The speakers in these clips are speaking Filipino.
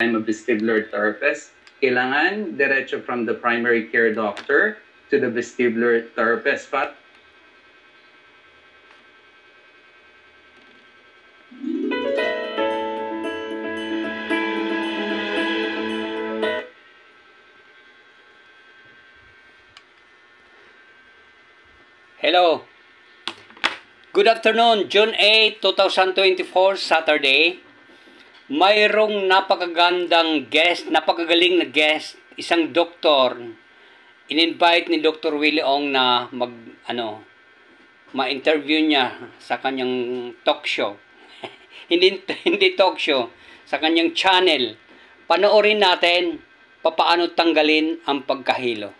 I'm a vestibular therapist. Kailangan diretso from the primary care doctor to the vestibular therapist. Hello. Good afternoon, June 8, 2024, Saturday. Mayroong napakagandang guest, napakagaling na guest, isang doktor. In-invite ni Dr. Willie Ong na ma-interview niya sa kanyang talk show. hindi talk show, sa kanyang channel. Panoorin natin papaano tanggalin ang pagkahilo.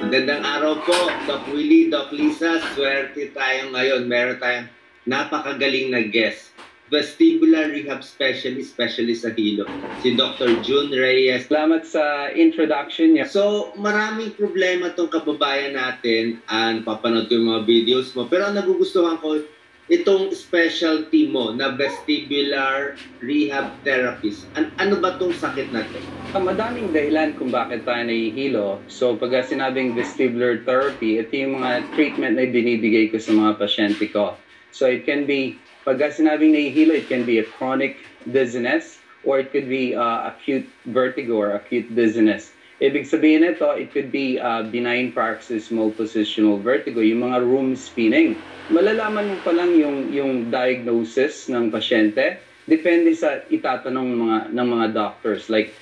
Magandang araw po, Doc Willie, Doc Lisa. Swerte tayo ngayon. Meron tayong napakagaling na guest. Vestibular Rehab Specialist sa Hilo. Si Dr. June Reyes. Salamat sa introduction niya. So, maraming problema tong kababayan natin. Papanood ko yung mga videos mo. Pero ang nagugustuhan ko, itong specialty mo na vestibular rehab therapist. Ano ba tong sakit natin? Madaming dahilan kung bakit tayo nahihilo. So, pag sinabing vestibular therapy, ito yung mga treatment na binibigay ko sa mga pasyente ko. So, it can be, pag sinabing nahihilo, it can be a chronic dizziness or it could be acute vertigo or acute dizziness. Ibig sabihin nito, it could be benign paroxysmal positional vertigo, yung mga room spinning. Malalaman mo pa lang yung diagnosis ng pasyente, depende sa itatanong ng mga doctors. Like,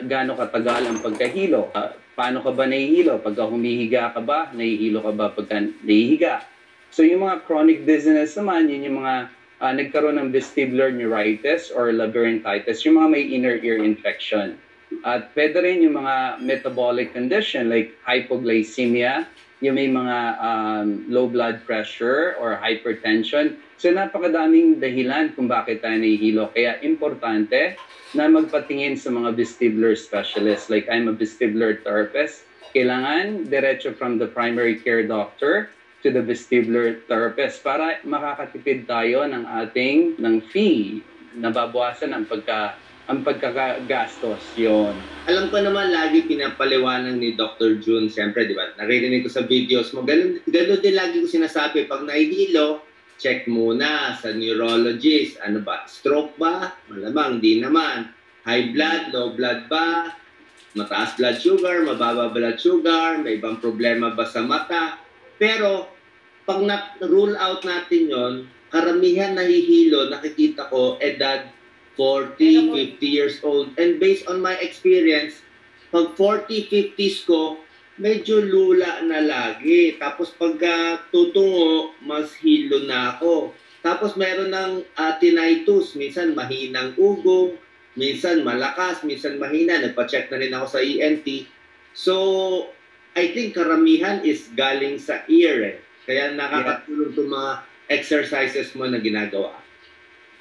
gaano katagal ang pagkahilo? Paano ka ba nahihilo? Pagka humihiga ka ba? Nahihilo ka ba pagka nahihiga? So yung mga chronic dizziness naman, yun yung mga nagkaroon ng vestibular neuritis or labyrinthitis, yung mga may inner ear infection. At pwede rin yung mga metabolic condition like hypoglycemia, yung may mga low blood pressure or hypertension. So napakadaming dahilan kung bakit tayo nahihilo. Kaya importante na magpatingin sa mga vestibular specialists. Like I'm a vestibular therapist. Kailangan diretso from the primary care doctor to the vestibular therapist para makakatipid tayo ng fee. Nababawasan ang pagkakagastos yon. Alam ko naman lagi pinapaliwanag ni Dr. June, siyempre, di ba? Naririnig ko sa videos mo. Ganun din lagi ko sinasabi, pag nahihilo, check muna sa neurologist. Ano ba? Stroke ba? Malamang, di naman. High blood, low blood ba? Mataas blood sugar, mababa blood sugar, may ibang problema ba sa mata? Pero, pag na-rule out natin yon, karamihan nahihilo, nakikita ko, edad 40, 50 years old. And based on my experience, pag 40, 50s ko, medyo lula na lagi. Tapos pagka tutungo, mas hilo na ako. Tapos meron ng tinnitus. Minsan mahinang ugong, minsan malakas, minsan mahina. Nagpa-check na rin ako sa ENT. So, I think karamihan is galing sa ear. Kaya nakakatulong itong mga exercises mo na ginagawa.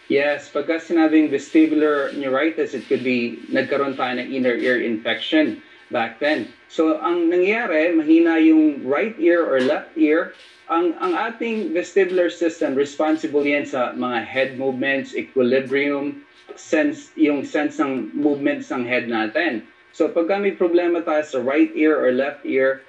Yes, pagka sinabing vestibular neuritis, it could be nagkaroon tayo ng inner ear infection back then. So, ang nangyayari, mahina yung right ear or left ear. Ang ating vestibular system, responsible yan sa mga head movements, equilibrium, yung sense ng movements ng head natin. So, pagka may problema tayo sa right ear or left ear,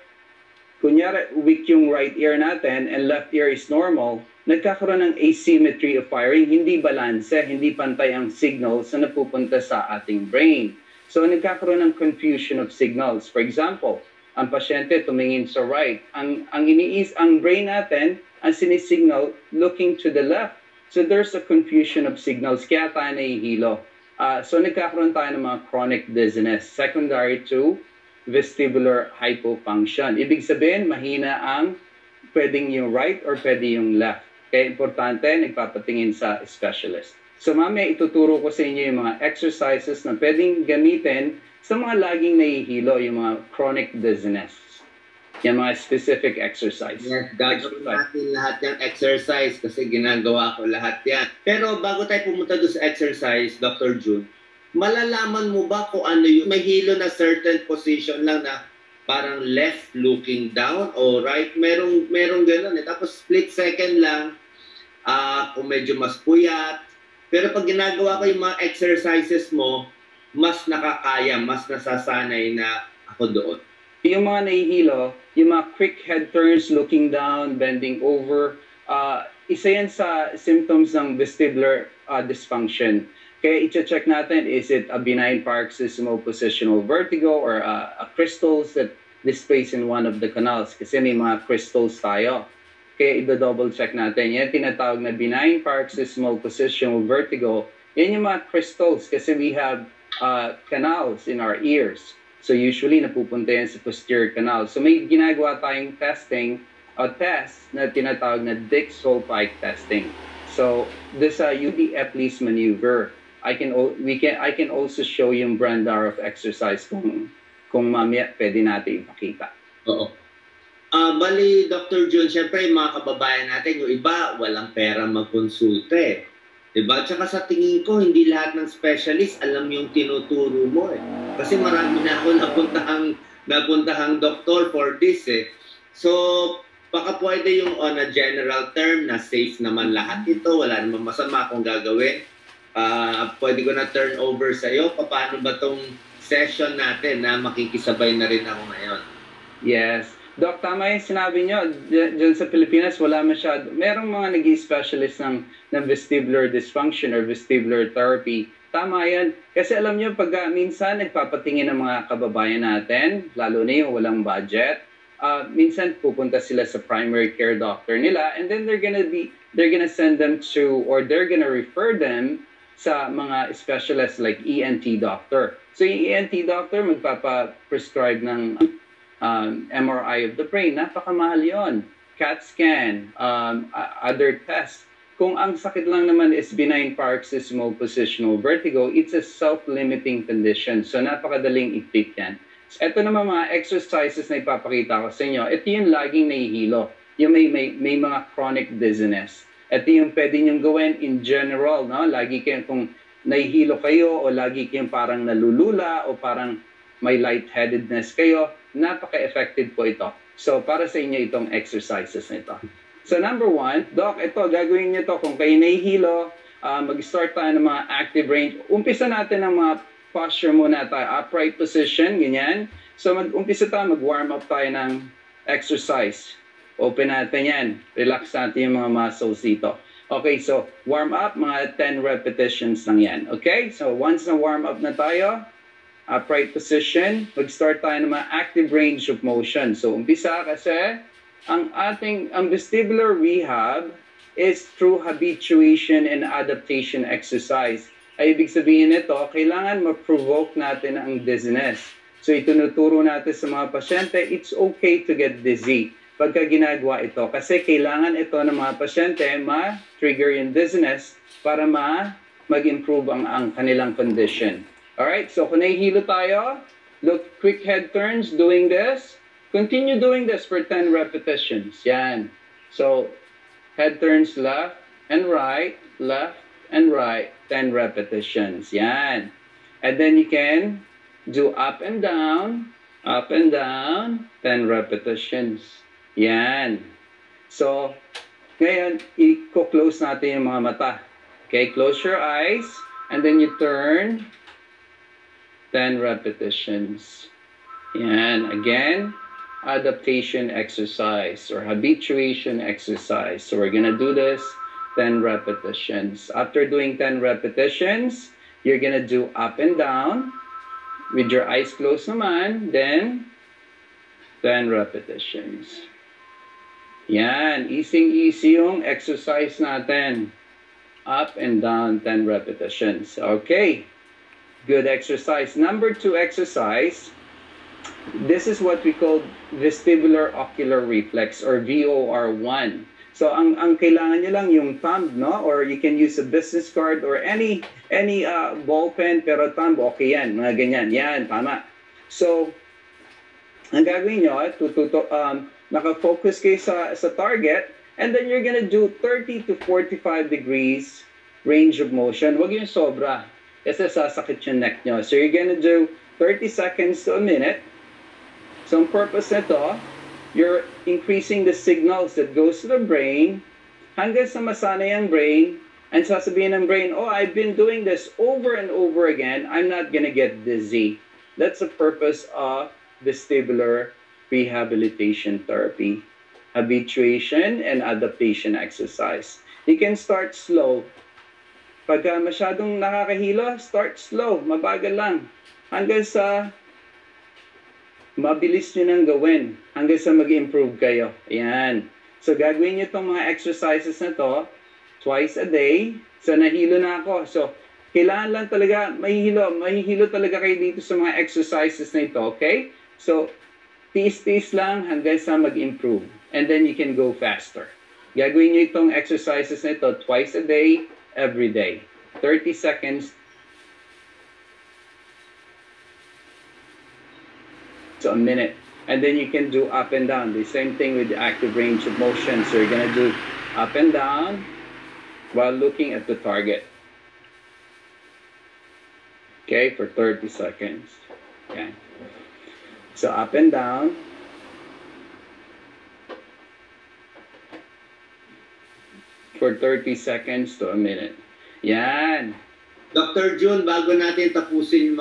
kunyari, weak yung right ear natin and left ear is normal, nagkakaroon ng asymmetry of firing, hindi balanse, hindi pantay ang signals na napupunta sa ating brain. So, nagkakaroon ng confusion of signals. For example, ang pasyente tumingin sa right. Ang brain natin, ang sinisignal, looking to the left. So, there's a confusion of signals, kaya tayo nahihilo. So, nagkakaroon tayo ng mga chronic dizziness, secondary to vestibular hypofunction. Ibig sabihin, mahina ang pwedeng yung right or pwede yung left. Kaya importante, nagpapatingin sa specialist. So mamaya ituturo ko sa inyo yung mga exercises na pwedeng gamitin sa mga laging nahihilo, yung mga chronic dizziness. Yung mga specific exercise. Yes, gagawin natin lahat yung exercise kasi ginagawa ko lahat yan. Pero bago tayo pumunta doon sa exercise, Dr. June, malalaman mo ba kung ano yung may hilo na certain position lang na parang left looking down o right. Merong gano'n eh. Tapos split second lang, kung medyo mas puyat. Pero pag ginagawa ko yung mga exercises mo, mas nakakaya, mas nasasanay na ako doon. Yung mga nahihilo, yung mga quick head turns, looking down, bending over, isa yan sa symptoms ng vestibular dysfunction. Kaya i-check natin, is it a benign paroxysmal positional vertigo or a crystals that displays in one of the canals? Kasi may mga crystals tayo. Kaya i-double check natin. Yan tinatawag na benign paroxysmal positional vertigo. Yan yung mga crystals kasi we have canals in our ears. So usually napupunta yan sa posterior canal. So may ginagawa tayong testing o test na tinatawag na Dix-Hallpike testing. So this UD Epley's maneuver. I can also show yung Brandarov exercise kung mamaya pwede natin ipakita. Oo. Bali, Dr. Jun, syempre yung mga kababayan natin, yung iba, walang pera magkonsulta eh. Diba? Tsaka sa tingin ko, hindi lahat ng specialist alam yung tinuturo mo eh. Kasi marami na ako napuntahang doktor for this eh. So, baka pwede yung on a general term na safe naman lahat ito, wala naman masama kung gagawin. Pwede ko na turn over sa iyo. Paano ba tong session natin na makikisabay na rin ako ngayon? Yes. Doc, tama yung sinabi nyo. Diyan sa Pilipinas, wala masyado. Merong mga nag-i-specialist ng vestibular dysfunction or vestibular therapy. Tama yan. Kasi alam nyo, pag minsan nagpapatingin ng mga kababayan natin, lalo na yung walang budget, minsan pupunta sila sa primary care doctor nila and then they're gonna send them to, or they're gonna refer them sa mga specialists like ENT doctor. So yung ENT doctor magpapa-prescribe ng MRI of the brain, napakamahal yun. CAT scan, other tests. Kung ang sakit lang naman is benign paroxysmal positional vertigo, it's a self-limiting condition. So napakadaling i-treat yan. So, ito naman mga exercises na ipapakita ko sa inyo. Ito yung laging nahihilo. Yung may mga chronic dizziness. Ito yung pwede niyong gawin in general. No? Lagi kayong kung nahihilo kayo o lagi kayong parang nalulula o parang may lightheadedness kayo, napaka-effective po ito. So, para sa inyo itong exercises na ito. So, number 1, Doc, ito, gagawin niyo ito. Kung kayo nahihilo, mag-start tayo ng mga active range. Umpisa natin ng mga posture muna tayo. Upright position, ganyan. So, mag-umpisa tayo, mag-warm up tayo ng exercise. Open natin yan. Relax natin yung mga muscles dito. Okay, so, warm up, mga 10 repetitions lang yan. Okay, so once na warm up na tayo, upright position, mag-start tayo ng mga active range of motion. So, umpisa kasi, ang vestibular rehab is through habituation and adaptation exercise. Ay, ibig sabihin nito, kailangan ma-provoke natin ang dizziness. So, itunuturo natin sa mga pasyente, it's okay to get dizzy pagka ginagawa ito. Kasi kailangan ito ng mga pasyente ma-trigger yung dizziness para mag-improve ang kanilang condition. Alright, so kung nahihilo tayo, look, quick head turns, doing this. Continue doing this for 10 repetitions. Yan. So, head turns left and right, 10 repetitions. Yan. And then you can do up and down, 10 repetitions. Yan. So, ngayon, i-close natin yung mga mata. Okay, close your eyes, and then you turn 10 repetitions. Yan. Again, adaptation exercise or habituation exercise. So we're gonna do this 10 repetitions. After doing 10 repetitions, you're gonna do up and down with your eyes closed naman, then 10 repetitions. Yan. Easy yung exercise natin. Up and down 10 repetitions. Okay. Good exercise. Number 2 exercise, this is what we call vestibular ocular reflex or VOR1. So ang kailangan nyo lang yung thumb, no? Or you can use a business card or any ball pen, pero thumb, okay yan. Mga ganyan. Yan, tama. So, ang gagawin nyo, nakafocus kayo sa target, and then you're gonna do 30 to 45 degrees range of motion. Huwag yung sobra. Kasi sasakit yung neck nyo. So you're gonna do 30 seconds to a minute. So ang purpose nito, you're increasing the signals that goes to the brain hanggang sa masanay ang brain, and sasabihin ng brain, oh, I've been doing this over and over again, I'm not gonna get dizzy. That's the purpose of vestibular rehabilitation therapy. Habituation and adaptation exercise. You can start slow. Pagka masyadong nakakahilo, start slow, mabagal lang. Hanggang sa mabilis nyo nang gawin. Hanggang sa mag-improve kayo. Ayan. So gagawin nyo itong mga exercises na to twice a day. So nahilo na ako. So kailangan lang talaga, mahihilo talaga kayo dito sa mga exercises na ito. Okay? So tiis-tiis lang hanggang sa mag-improve. And then you can go faster. Gagawin nyo itong exercises na ito twice a day, every day. 30 seconds. So a minute. And then you can do up and down. The same thing with the active range of motion. So you're going to do up and down while looking at the target. Okay, for 30 seconds. Okay. So up and down. For 30 seconds to a minute. Yan. Dr. June, bago natin tapusin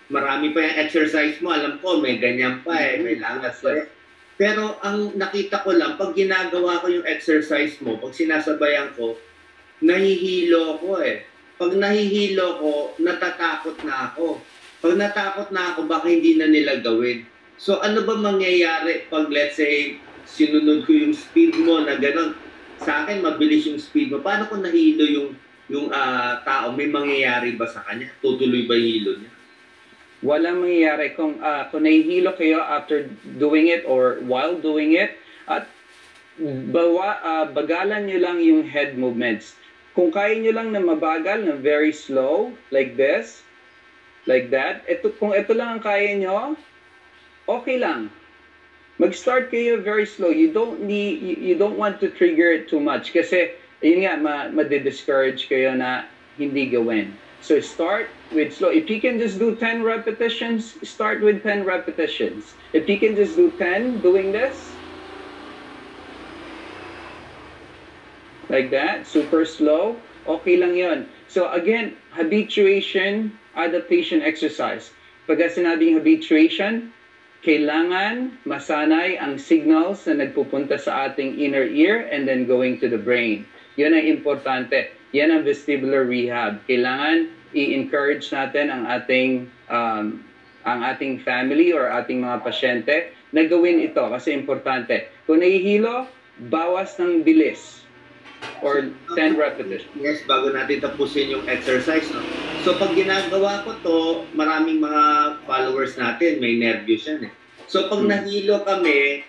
marami pa yung exercise mo. Alam ko, may ganyan pa may langas pa Pero ang nakita ko lang, pag ginagawa ko yung exercise mo, pag sinasabayan ko, nahihilo ko Pag nahihilo ko, natatakot na ako. Pag natakot na ako, baka hindi na nila gawin. So ano ba mangyayari pag let's say, sinunod ko yung speed mo na gano'n? Sa akin, mabilis yung speed mo. Paano kung nahilo yung tao? May mangyayari ba sa kanya? Tutuloy ba yung hilo niya? Walang mangyayari kung nahihilo kayo after doing it or while doing it, at bagalan nyo lang yung head movements. Kung kaya nyo lang na mabagal, na very slow, like this, like that, kung ito lang ang kaya nyo, okay lang. Mag-start kayo very slow. You don't want to trigger it too much kasi yun nga ma-discourage kayo na hindi gawin. So start with slow. If you can just do 10 repetitions, start with 10 repetitions. If you can just do 10 doing this, like that, super slow, okay lang yun. So again, habituation, adaptation exercise. Pagka sinabing habituation, kailangan masanay ang signals na nagpupunta sa ating inner ear and then going to the brain. Yan ang importante. Yan ang vestibular rehab. Kailangan i-encourage natin ang ating family or ating mga pasyente na gawin ito kasi importante. Kung nahihilo, bawas ng bilis or 10 repetitions. Yes, bago natin tapusin yung exercise. No? So pag ginagawa ko to, maraming mga followers natin, may nervyos yan So pag nahilo kami,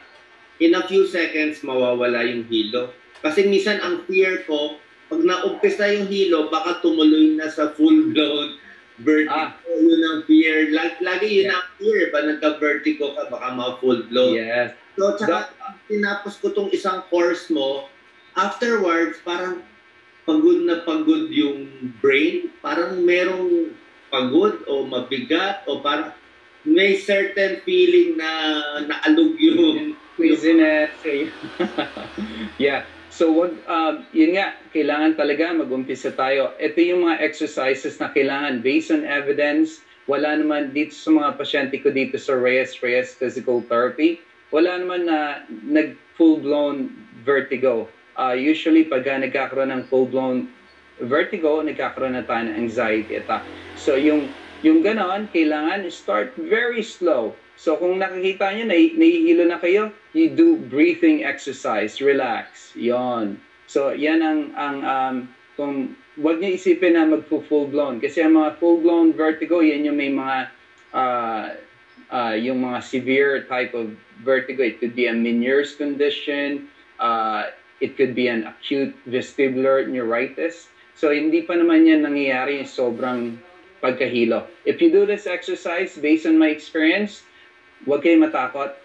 in a few seconds, mawawala yung hilo. Kasi minsan ang fear ko, pag naumpisa yung hilo, baka tumuloy na sa full-blown vertigo. Yun ang fear. Lagi yun ang fear. Pag nagka-vertigo ka, baka ma-full-blown. Yes. So tsaka, tinapos ko tong isang course mo, afterwards, parang pagod na pagod yung brain. Parang merong pagod o mabigat o parang may certain feeling na naalog yung Quizziness. Yeah. So, yun nga, kailangan talaga mag-umpisa tayo. Ito yung mga exercises na kailangan based on evidence. Wala naman dito sa mga pasyente ko dito sa Reyes Physical Therapy, wala naman na nag-full-blown vertigo. Usually, pag nagkakaroon ng full-blown vertigo, nagkakaroon na tayo ng anxiety attack. So, yung ganon, kailangan start very slow. So kung nakikita nyo, nahihilo na kayo, you do breathing exercise, relax, yon. So yan kung wag nyo isipin na mag-full blown. Kasi ang mga full blown vertigo, yan yung may mga, yung mga severe type of vertigo. It could be a Meniere's condition, it could be an acute vestibular neuritis. So hindi pa naman yan nangyayari yung sobrang pagkahilo. If you do this exercise, based on my experience, huwag kayong matakot,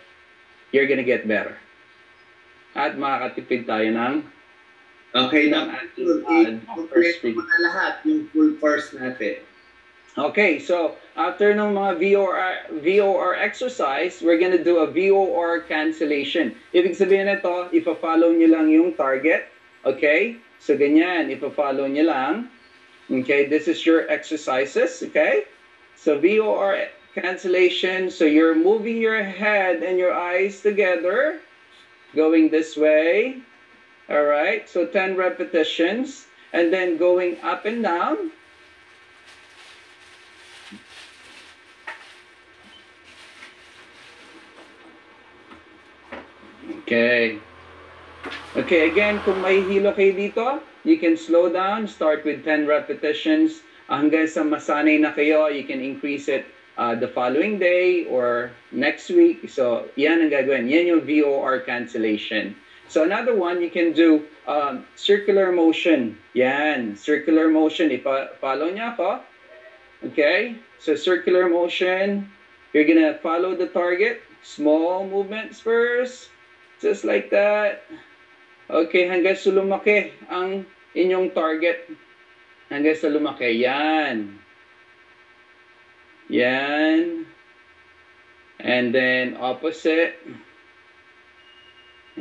you're gonna get better. At makakatipid tayo ng okay na. I-complete mo na lahat yung full course natin. Okay, so after ng mga VOR exercise, we're gonna do a VOR cancellation. Ibig sabihin nito, ipa-follow nyo lang yung target. Okay? So ganyan, ipa-follow nyo lang. Okay, this is your exercises. Okay? So VOR cancellation, so you're moving your head and your eyes together, going this way. All right, so 10 repetitions, and then going up and down. Okay. Okay, again, kung may hilo kayo dito, you can slow down, start with 10 repetitions. Hanggang sa masanay na kayo, you can increase it the following day or next week. So, yan ang gagawin. Yan yung VOR cancellation. So, another one, you can do circular motion. Yan, circular motion. Follow niya ako. Okay? So, circular motion. You're gonna follow the target. Small movements first. Just like that. Okay, hanggang sa lumaki ang inyong target. Hanggang sa lumaki. Yan. Yan. And then opposite.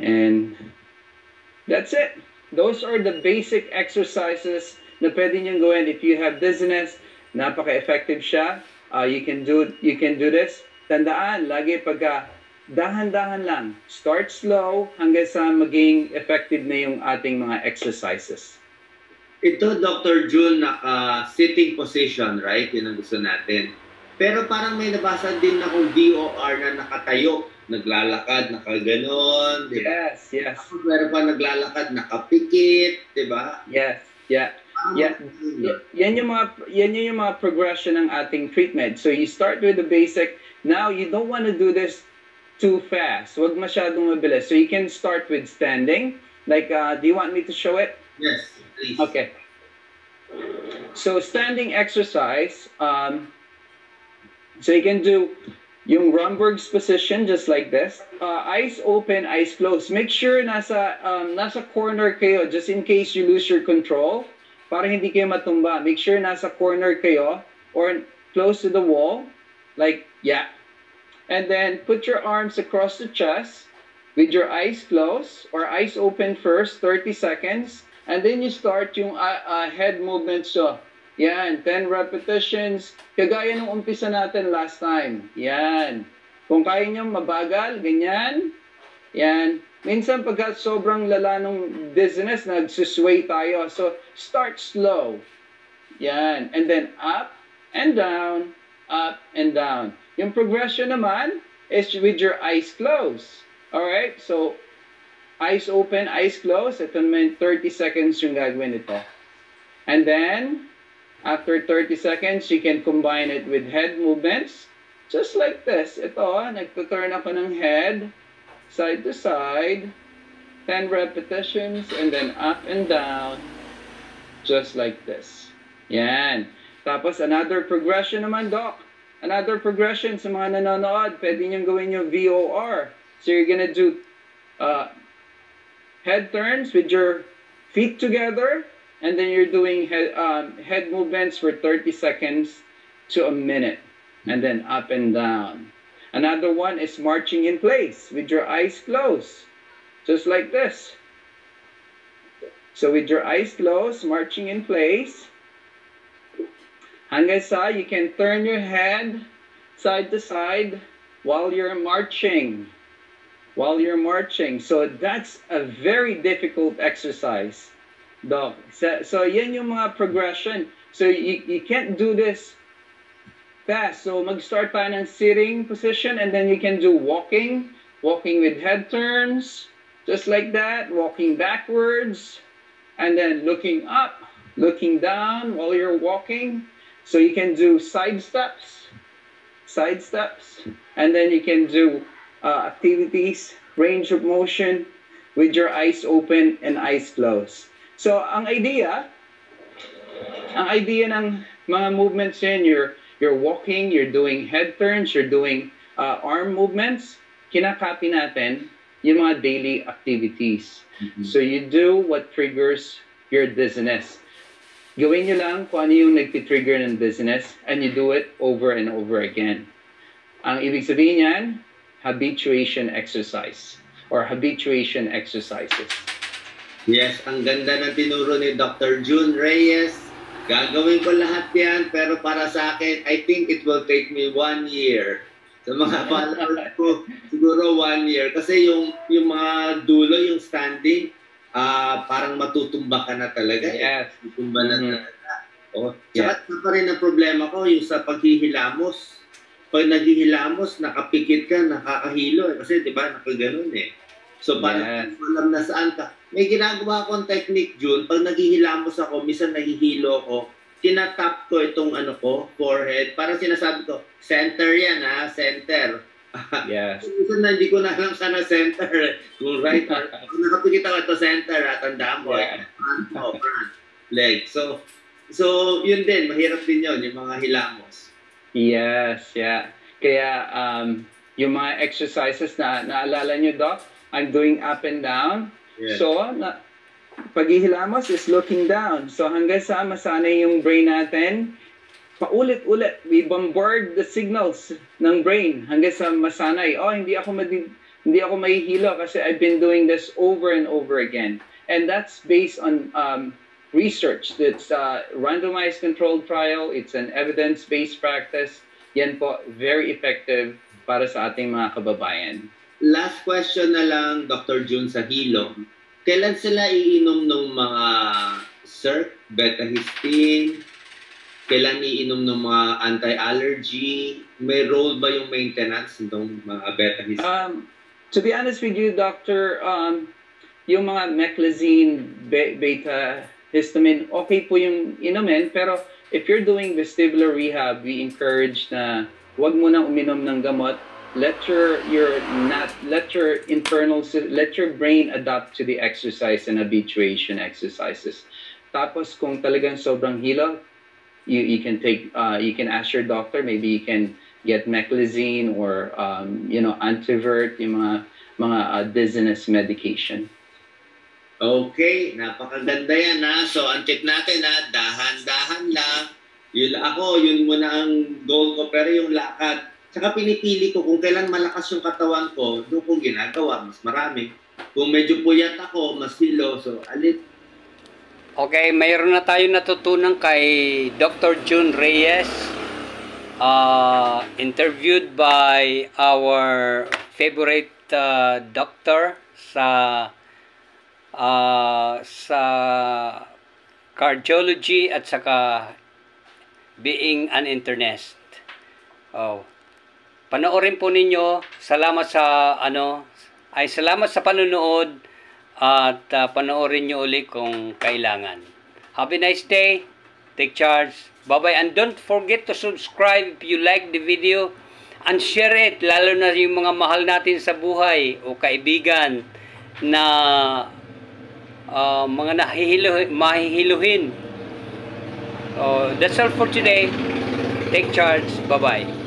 And that's it. Those are the basic exercises na pwede niyong gawin. If you have dizziness, napaka-effective siya. You can do this. Tandaan, lagi pagka dahan-dahan lang. Start slow hanggang sa maging effective na yung ating mga exercises. Ito, Dr. June, naka-sitting position, right? Yun ang gusto natin. Pero parang may nabasa din akong VOR na nakatayo, naglalakad, nakaganon, di ba? Yes, yes. Meron pa naglalakad, nakapikit, di ba? Yes, yeah. Yeah. Yan yung mga progression ng ating treatment. So you start with the basic. Now you don't want to do this too fast. Huwag masyadong mabilis. So you can start with standing. Like, do you want me to show it? Yes, please. Okay. So standing exercise, so you can do yung Romberg's position just like this. Eyes open, eyes closed. Make sure nasa corner kayo just in case you lose your control. Para hindi kayo matumba. Make sure nasa corner kayo or close to the wall. Like, yeah. And then put your arms across the chest with your eyes closed or eyes open first, 30 seconds. And then you start yung head movements. So, yan, 10 repetitions. Kagaya nung umpisa natin last time. Yan. Kung kaya nyo mabagal, ganyan. Yan. Minsan pagka sobrang lala ng dizziness, nagsusway tayo. So, start slow. Yan. And then up and down, up and down. Yung progression naman is with your eyes closed. Alright? So, eyes open, eyes closed. Ito naman 30 seconds yung gagawin ito. And then, after 30 seconds, you can combine it with head movements. Just like this. Ito, nagtuturn ako ng head, side to side. 10 repetitions, and then up and down. Just like this. Yan. Tapos, another progression naman, Doc. Another progression sa mga nanonood, pwede niyong gawin yung VOR. So you're gonna do head turns with your feet together, and then you're doing head movements for 30 seconds to a minute, and then up and down. Another one is marching in place with your eyes closed, just like this. So with your eyes closed, marching in place. Hanggang sa you can turn your head side to side while you're marching. While you're marching. So that's a very difficult exercise, Doc. So yan yung mga progression. So you can't do this fast. So mag-start tayo ng sitting position, and then you can do walking with head turns, just like that, walking backwards, and then looking up, looking down while you're walking. So you can do side steps, and then you can do activities, range of motion with your eyes open and eyes closed. So ang idea ng mga movements yan, you're walking, you're doing head turns, you're doing arm movements, kinakopy natin yung mga daily activities. Mm-hmm. So you do what triggers your dizziness. Gawin nyo lang kung ano yung nagtitrigger ng dizziness and you do it over and over again. Ang ibig sabihin yan, habituation exercise or habituation exercises. Yes, ang ganda ng tinuro ni Dr. June Reyes. Gagawin ko lahat yan, pero para sa akin, I think it will take me 1 year. Sa mga followers ko, siguro 1 year. Kasi yung mga dulo, yung standing, parang matutumba ka na talaga. Yes. Matutumba na talaga. Oh. Saka pa rin ang problema ko, yung sa paghihilamos. Pag naghihilamos, nakapikit ka, nakakahilo. Kasi di ba, nakaganon eh. So parang alam na saan ka. May ginagawa akong technique, June. Pag naghihilamos ako, minsan nahihilo ako, tinatap ko itong forehead. Parang sinasabi ko, center yan ha, center. Yes. Minsan na hindi ko na alam sana center. Kung right or kung nakapikit ako ito center, tandaan mo. Front, leg. So yun din, mahirap din yun, yung mga hilamos. Yes, yeah. Kaya yung mga exercises na naalala nyo, Doc, I'm doing up and down. Yeah. So, paghihilamos is looking down. So, hanggang sa masanay yung brain natin, paulit-ulit, we bombard the signals ng brain hanggang sa masanay. Oh, hindi ako mahihilo kasi I've been doing this over and over again. And that's based on research. That's a randomized controlled trial. It's an evidence-based practice. Yan po, very effective para sa ating mga kababayan. Last question na lang, Dr. June, sa hilo. Kailan sila iinom ng mga CERP, beta-histine? Kailan iinom ng mga anti-allergy? May role ba yung maintenance ng mga beta-histine? To be honest with you, Doctor, yung mga meclizine, beta-histamine, okay po yung inumin. Pero if you're doing vestibular rehab, we encourage na huwag mo nang uminom ng gamot. Let your brain adapt to the exercise and habituation exercises. Tapos kung talagang sobrang hilo, you can ask your doctor, maybe you can get meclizine or Antivert, yung mga dizziness medication. Okay, napakaganda yan ha. So ang tip natin ha, dahan-dahan lang. Yun muna ang goal ko, pero yung lakad. Saka pinipili ko kung kailan malakas yung katawan ko, doon ko ginagawa, mas marami. Kung medyo puyat ako, mas hilo. So, Okay, mayroon na tayo natutunan kay Dr. June Reyes, interviewed by our favorite doctor sa cardiology at saka being an internist. Panoorin po ninyo. Salamat sa salamat sa panonood at panoorin nyo ulit kung kailangan. Have a nice day. Take charge. Bye-bye. And don't forget to subscribe if you like the video and share it, lalo na yung mga mahal natin sa buhay o kaibigan na mga mahihiluhin. That's all for today. Take charge. Bye-bye.